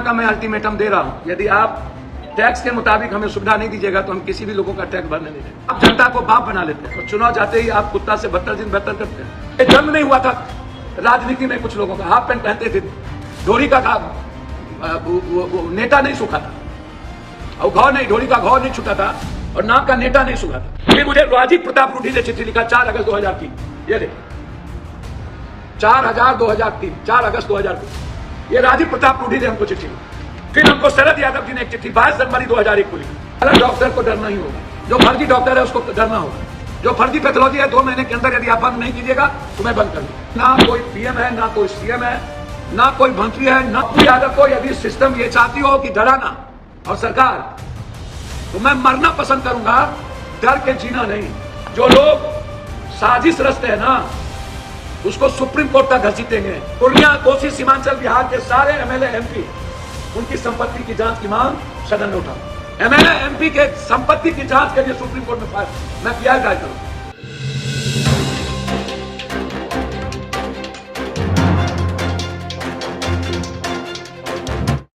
का मैं अल्टीमेटम दे रहा हूं, यदि आप टैक्स के मुताबिक हमें सुविधा नहीं दीजिएगा तो हम किसी भी लोगों का टैक्स भरने नहीं देंगे। आप जनता को बाप बना लेते हैं और चुनाव जाते ही आप कुत्ता से बदतर दिन बेहतर करते हैं। ये जन्म नहीं हुआ था राजनीति में कुछ लोगों का, हाफ पैंट पहनते थे, ढोरी का वो नेटा नहीं सूखा था, और घाव नहीं, ढोरी का घाव नहीं छूटा था और नाक का नेटा नहीं सूखा था। फिर मुझे राजीव प्रताप रूढ़ी ने चिट्ठी लिखा 4 अगस्त 2003, ये देख 4 अगस्त 2003, ये राजीव प्रताप रूढ़ी ने हमको चिट्ठी लिखी। फिर हमको शरद यादव जी ने एक चिट्ठी 22 जनवरी 2001 को लिखी। अलग डॉक्टर को डरना ही होगा, जो फर्जी डॉक्टर है उसको डरना होगा, जो फर्जी पैथोलॉजी है 2 महीने के अंदर यदि आप बंद नहीं कीजिएगा तो मैं बंद कर दूंगा। ना कोई पीएम है, ना कोई सीएम है, ना कोई मंत्री है, ना कोई यादव को। यदि सिस्टम ये चाहती हो कि डराना और सरकार, तो मैं मरना पसंद करूंगा, डर के जीना नहीं। जो लोग साजिश रचते हैं ना, उसको सुप्रीम कोर्ट तक घसीटेंगे। पूर्णिया, कोसी, सीमांचल बिहार के सारे एमएलए एमपी, उनकी संपत्ति की जांच की मांग सदन में उठा। एमएलए एमपी के संपत्ति की जांच के लिए सुप्रीम कोर्ट में मैं पीआई दायर करूंगा।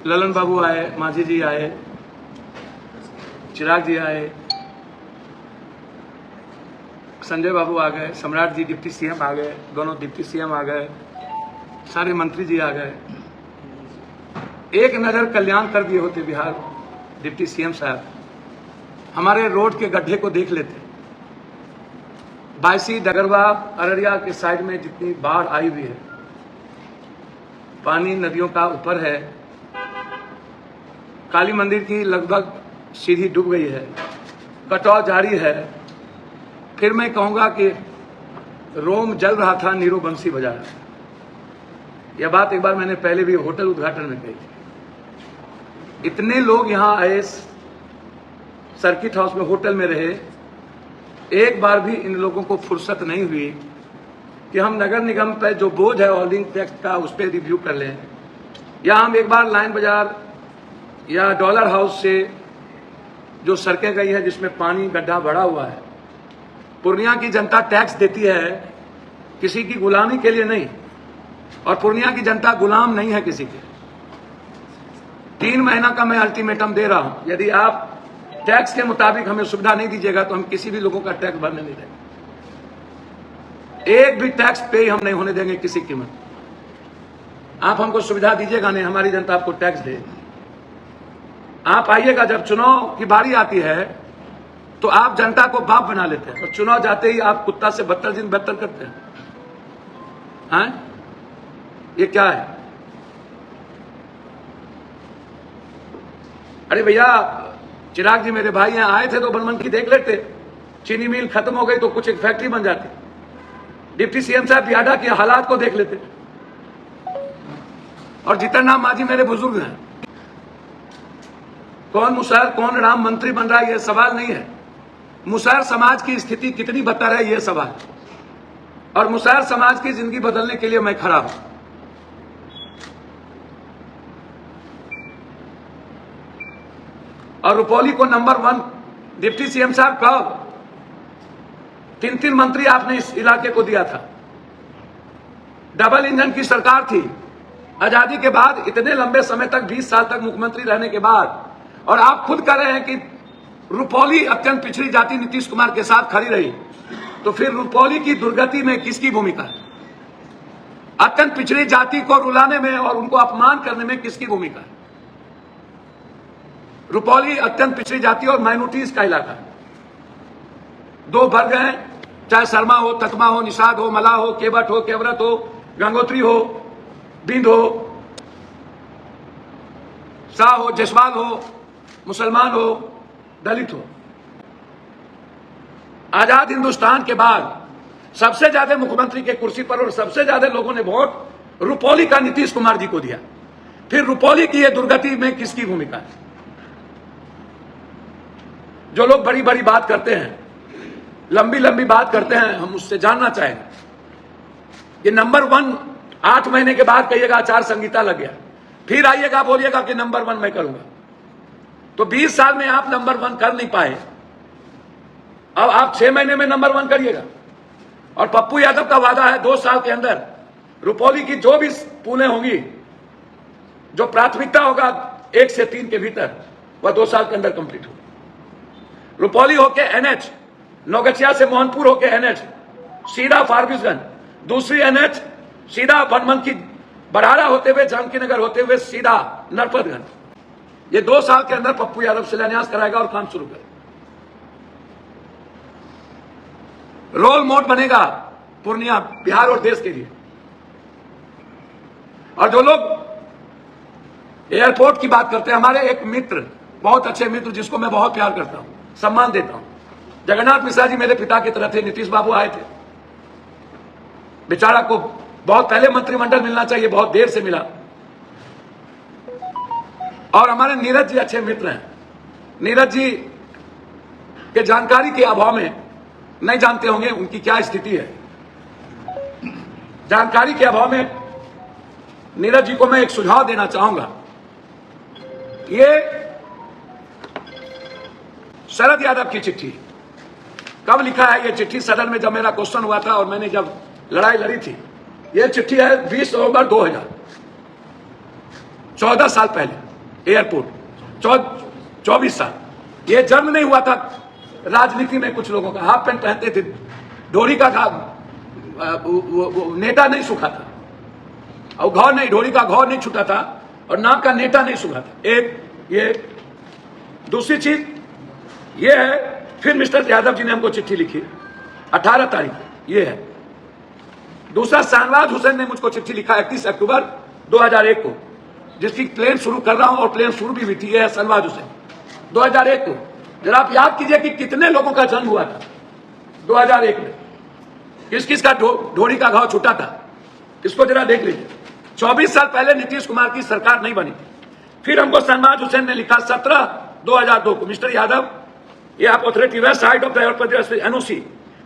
ललन बाबू आए, मांझी जी आए, चिराग जी आए, संजय बाबू आ गए, सम्राट जी डिप्टी सीएम आ गए, दोनों डिप्टी सीएम आ गए, सारे मंत्री जी आ गए। एक नजर कल्याण कर दिए होते बिहार डिप्टी सीएम साहब, हमारे रोड के गड्ढे को देख लेते। बायसी, डगरवा, अररिया के साइड में जितनी बाढ़ आई हुई है, पानी नदियों का ऊपर है, काली मंदिर की लगभग सीढ़ी डूब गई है, कटाव जारी है। फिर मैं कहूंगा कि रोम जल रहा था, नीरू बंसी बजा रहा था। यह बात एक बार मैंने पहले भी होटल उद्घाटन में कही थी। इतने लोग यहां आए, सर्किट हाउस में, होटल में रहे, एक बार भी इन लोगों को फुर्सत नहीं हुई कि हम नगर निगम पर जो बोझ है होल्डिंग टैक्स का उस पर रिव्यू कर लें, या हम एक बार लाइन बाजार या डॉलर हाउस से जो सड़कें गई है जिसमें पानी गड्ढा भरा हुआ है। पूर्णिया की जनता टैक्स देती है किसी की गुलामी के लिए नहीं, और पूर्णिया की जनता गुलाम नहीं है किसी के। 3 महीना का मैं अल्टीमेटम दे रहा हूं, यदि आप टैक्स के मुताबिक हमें सुविधा नहीं दीजिएगा तो हम किसी भी लोगों का टैक्स भरने नहीं देंगे। एक भी टैक्स पे हम नहीं होने देंगे किसी कीमत। आप हमको सुविधा दीजिएगा नहीं, हमारी जनता आपको टैक्स देगी। आप आइएगा, जब चुनाव की बारी आती है तो आप जनता को बाप बना लेते हैं और चुनाव जाते ही आप कुत्ता से बदतर दिन बेहतर करते हैं। हाँ? ये क्या है? अरे भैया, चिराग जी मेरे भाई यहाँ आए थे तो बनमनखी देख लेते, चीनी मिल खत्म हो गई तो कुछ एक फैक्ट्री बन जाती। डिप्टी सीएम साहब बियाडा के हालात को देख लेते। और जितना नाम मांझी मेरे बुजुर्ग हैं, कौन मुसहर कौन राम मंत्री बन रहा है यह सवाल नहीं है। मुसहर समाज की स्थिति कितनी बदतर है यह सवाल, और मुसहर समाज की जिंदगी बदलने के लिए मैं खड़ा हूं। और रुपौली को नंबर 1 डिप्टी सीएम साहब कब 3 मंत्री आपने इस इलाके को दिया था। डबल इंजन की सरकार थी आजादी के बाद, इतने लंबे समय तक 20 साल तक मुख्यमंत्री रहने के बाद, और आप खुद कह रहे हैं कि रुपौली अत्यंत पिछड़ी जाति नीतीश कुमार के साथ खड़ी रही, तो फिर रुपौली की दुर्गति में किसकी भूमिका है? अत्यंत पिछड़ी जाति को रुलाने में और उनको अपमान करने में किसकी भूमिका है? रुपौली अत्यंत पिछड़ी जाति और माइनॉरिटीज का इलाका है। 2 वर्ग हैं, चाहे शर्मा हो, तकमा हो, निषाद हो, मला हो, केवट हो, केवरत हो, गंगोत्री हो, बिंद हो, शाह हो, जसवाल हो, मुसलमान हो, दलित हो। आजाद हिंदुस्तान के बाद सबसे ज्यादा मुख्यमंत्री के कुर्सी पर और सबसे ज्यादा लोगों ने वोट रुपौली का नीतीश कुमार जी को दिया। फिर रुपौली की ये दुर्गति में किसकी भूमिका है? जो लोग बड़ी बड़ी बात करते हैं, लंबी लंबी बात करते हैं, हम उससे जानना चाहेंगे कि नंबर 1 8 महीने के बाद कहिएगा आचार संहिता लग गया, फिर आइएगा बोलिएगा कि नंबर 1 मैं करूंगा। तो 20 साल में आप नंबर 1 कर नहीं पाए, अब आप 6 महीने में नंबर 1 करिएगा। और पप्पू यादव का वादा है 2 साल के अंदर रुपौली की जो भी पुलें होंगी जो प्राथमिकता होगा 1 से 3 के भीतर, वह 2 साल के अंदर कंप्लीट होगी। रुपौली होके एनएच, नौगछिया से मोहनपुर होके एनएच सीधा फारबिसगंज, दूसरी एनएच सीधा बनमनखी बड़ारा होते हुए जानकी नगर होते हुए सीधा नरपतगंज। ये 2 साल के अंदर पप्पू यादव शिलान्यास कराएगा और काम शुरू करेगा। रोल मॉडल बनेगा पूर्णिया बिहार और देश के लिए। और जो लोग एयरपोर्ट की बात करते हैं, हमारे एक मित्र, बहुत अच्छे मित्र जिसको मैं बहुत प्यार करता हूं, सम्मान देता हूं, जगन्नाथ मिश्रा जी मेरे पिता की तरह थे। नीतीश बाबू आए थे, बेचारा को बहुत पहले मंत्रिमंडल मिलना चाहिए, बहुत देर से मिला। और हमारे नीरज जी अच्छे मित्र हैं। नीरज जी के जानकारी के अभाव में नहीं जानते होंगे उनकी क्या स्थिति है। जानकारी के अभाव में नीरज जी को मैं एक सुझाव देना चाहूंगा। ये शरद यादव की चिट्ठी कब लिखा है? ये चिट्ठी सदन में जब मेरा क्वेश्चन हुआ था और मैंने जब लड़ाई लड़ी थी, ये चिट्ठी है 20 नवंबर 2000, 14 साल पहले। एयरपोर्ट 24 साल। ये जन्म नहीं हुआ था राजनीति में कुछ लोगों का, हाफ पैंट पहनते थे, डोरी का नेटा नहीं सूखा था, और घाव नहीं, डोरी का घाव नहीं छूटा था, और नाक का नेटा नहीं सूखा था। एक ये, दूसरी चीज ये है, फिर मिस्टर यादव जी ने हमको चिट्ठी लिखी 18 तारीख, ये है। दूसरा, शाहनवाज हुसैन ने मुझको चिट्ठी लिखा 31 अक्टूबर 2001 को, जिसकी प्लेन शुरू कर रहा हूं और प्लेन शुरू भी हुई थी। ये है शाहनवाज हुसैन 2001 को। जरा आप याद कीजिए कि कितने लोगों का जन्म हुआ था 2001 में, किस किस का ढोरी का घाव छूटा था, इसको जरा देख लीजिए। 24 साल पहले नीतीश कुमार की सरकार नहीं बनी थी। फिर हमको शाहनवाज हुसैन ने लिखा 17/2002 को, मिस्टर यादव, ये आप authority west side of the airport NOC,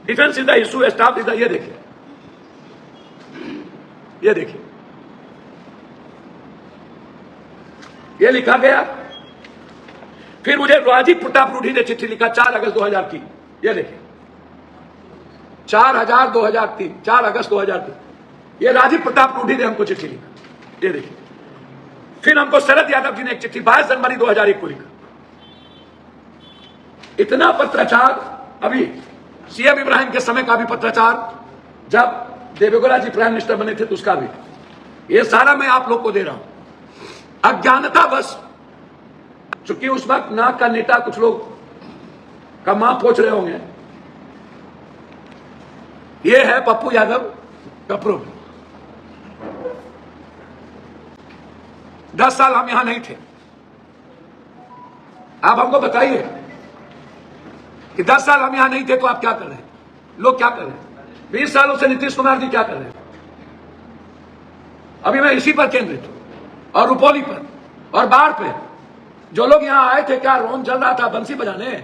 defence is the issue, staff is the, ये देखिए, ये देखिए, ये लिखा गया। फिर मुझे राजीव प्रताप रूढ़ी ने चिट्ठी लिखा 4 अगस्त 2003, ये देखिए, 4 अगस्त 2003, ये राजीव प्रताप रूढ़ी ने हमको चिट्ठी लिखा, ये देखिए। फिर हमको शरद यादव जी ने एक चिट्ठी 22 जनवरी 2001 को लिखा। इतना पत्राचार, अभी सीएम इब्राहिम के समय का भी पत्राचार, जब देवेगौड़ा जी प्राइम मिनिस्टर बने थे तो उसका भी, ये सारा मैं आप लोग को दे रहा हूं। अज्ञानता बस, चूंकि उस वक्त नाक का नेता कुछ लोग का मां पोछ रहे होंगे। ये है पप्पू यादव का प्रूफ। 10 साल हम यहां नहीं थे। आप हमको बताइए कि 10 साल हम यहां नहीं थे तो आप क्या कर रहे हैं, लोग क्या कर रहे हैं? 20 सालों से नीतीश कुमार जी क्या कर रहे हैं? अभी मैं इसी पर केंद्रित हूं, और रुपौली पर और बाढ़ पे। जो लोग यहां आए थे, क्या रोम जल रहा था बंसी बजाने?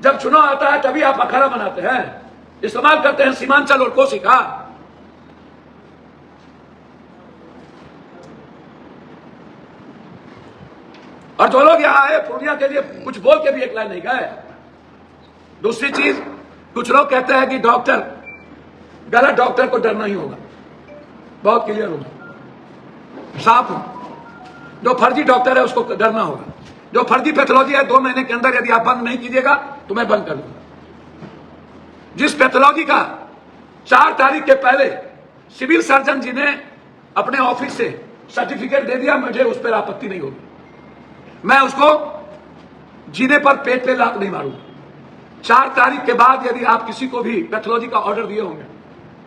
जब चुनाव आता है तभी आप अखाड़ा बनाते हैं, इस्तेमाल करते हैं सीमांचल और कोसी का। और जो लोग यहां आए पूर्णिया के लिए कुछ बोल के भी एक लाइन नहीं गए। दूसरी चीज, कुछ लोग कहते हैं कि डॉक्टर, गलत, डॉक्टर को डरना ही होगा। बहुत क्लियर होगा, साफ हो। जो फर्जी डॉक्टर है उसको डरना होगा। जो फर्जी पैथोलॉजी है 2 महीने के अंदर यदि आप बंद नहीं कीजिएगा तो मैं बंद कर दूंगा। जिस पैथोलॉजी का 4 तारीख के पहले सिविल सर्जन जी ने अपने ऑफिस से सर्टिफिकेट दे दिया, मुझे उस पर आपत्ति नहीं होगी। मैं उसको जीने पर पेट पे लात नहीं मारूंगा। 4 तारीख के बाद यदि आप किसी को भी पैथोलॉजी का ऑर्डर दिए होंगे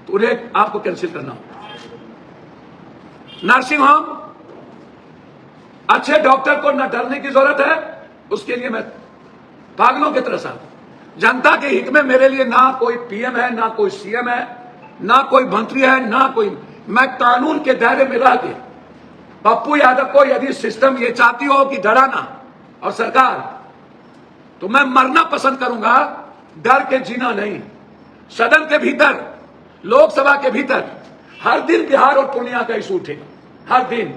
तो उन्हें आपको कैंसिल करना होगा। नर्सिंग होम, अच्छे डॉक्टर को न डरने की जरूरत है, उसके लिए मैं पागलों की तरह साथ। जनता के हित में मेरे लिए ना कोई पीएम है, ना कोई सीएम है, ना कोई मंत्री है, ना कोई, मैं कानून के दायरे में रह के पप्पू यादव को यदि सिस्टम ये चाहती हो कि डराना और सरकार, तो मैं मरना पसंद करूंगा, डर के जीना नहीं। सदन के भीतर, लोकसभा के भीतर हर दिन बिहार और पूर्णिया का इशू उठेगा। हर दिन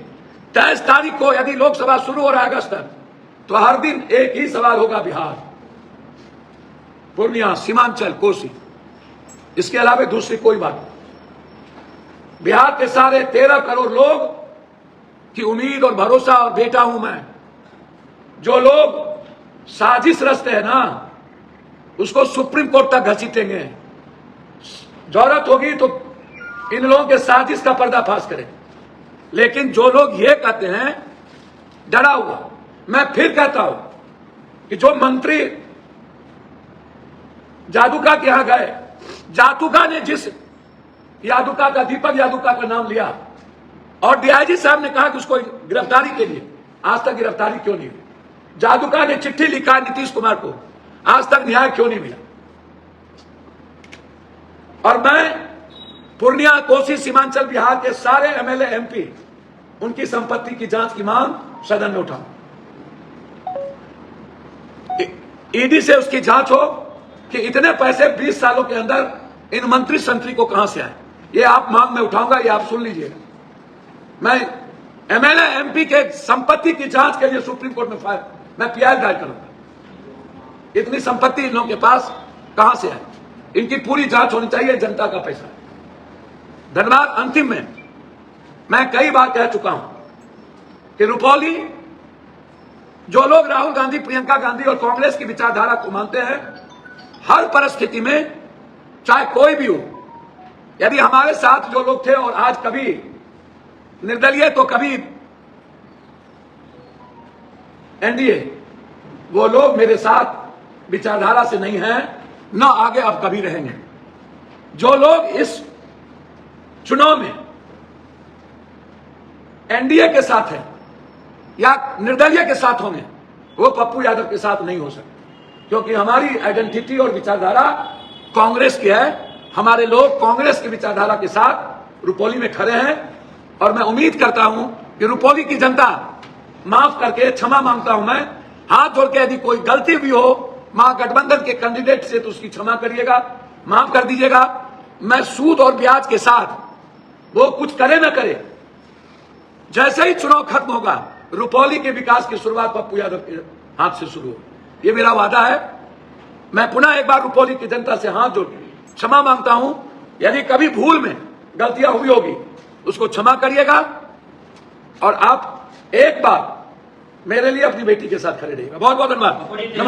23 तारीख को यदि लोकसभा शुरू हो रहा है अगस्त तक, तो हर दिन एक ही सवाल होगा, बिहार, पूर्णिया, सीमांचल, कोसी। इसके अलावा दूसरी कोई बात नहीं। बिहार के सारे 13 करोड़ लोग की उम्मीद और भरोसा और बेटा हूं मैं। जो लोग साजिश रचते हैं ना, उसको सुप्रीम कोर्ट तक घसीटेंगे। जरूरत होगी तो इन लोगों के साजिश का पर्दाफाश करें। लेकिन जो लोग ये कहते हैं डरा हुआ, मैं फिर कहता हूं कि जो मंत्री जादूका के यहां गए, जादूका ने जिस यादुका का, दीपक यादुका का नाम लिया और डीआईजी साहब ने कहा कि उसको गिरफ्तारी के लिए, आज तक गिरफ्तारी क्यों नहीं हुई? जादूका ने चिट्ठी लिखा नीतीश कुमार को, आज तक न्याय क्यों नहीं मिला? और मैं पूर्णिया, कोसी, सीमांचल बिहार के सारे एमएलए एमपी, उनकी संपत्ति की जांच की मांग सदन में उठाऊं। ईडी से उसकी जांच हो कि इतने पैसे 20 सालों के अंदर इन मंत्री संतरी को कहां से आए। ये आप मांग में उठाऊंगा, ये आप सुन लीजिएगा। मैं एमएलए एमपी के संपत्ति की जांच के लिए सुप्रीम कोर्ट में मैं पीआई दायर करूंगा। इतनी संपत्ति इन लोगों के पास कहां से आई, इनकी पूरी जांच होनी चाहिए। जनता का पैसा है। धन्यवाद। अंतिम में मैं कई बार कह चुका हूं कि रुपौली, जो लोग राहुल गांधी, प्रियंका गांधी और कांग्रेस की विचारधारा को मानते हैं, हर परिस्थिति में चाहे कोई भी हो, यदि हमारे साथ जो लोग थे और आज कभी निर्दलीय तो कभी एनडीए, वो लोग मेरे साथ विचारधारा से नहीं हैं, न आगे अब कभी रहेंगे। जो लोग इस चुनाव में एनडीए के साथ हैं या निर्दलीय के साथ होंगे, वो पप्पू यादव के साथ नहीं हो सकते, क्योंकि हमारी आइडेंटिटी और विचारधारा कांग्रेस की है। हमारे लोग कांग्रेस की विचारधारा के साथ रुपौली में खड़े हैं और मैं उम्मीद करता हूं कि रुपौली की जनता माफ करके, क्षमा मांगता हूं मैं, हाथ जोड़ के, यदि कोई गलती भी हो महागठबंधन के कैंडिडेट से तो उसकी क्षमा करिएगा, माफ कर दीजिएगा। मैं सूद और ब्याज के साथ, वो कुछ करे ना करे, जैसे ही चुनाव खत्म होगा, रुपौली के विकास की शुरुआत पप्पू यादव के हाथ से शुरू हो, ये मेरा वादा है। मैं पुनः एक बार रुपौली की जनता से हाथ जोड़ क्षमा मांगता हूं। यदि कभी भूल में गलतियां हुई होगी, उसको क्षमा करिएगा और आप एक बार मेरे लिए अपनी बेटी के साथ खड़े रहिएगा। बहुत बहुत धन्यवाद।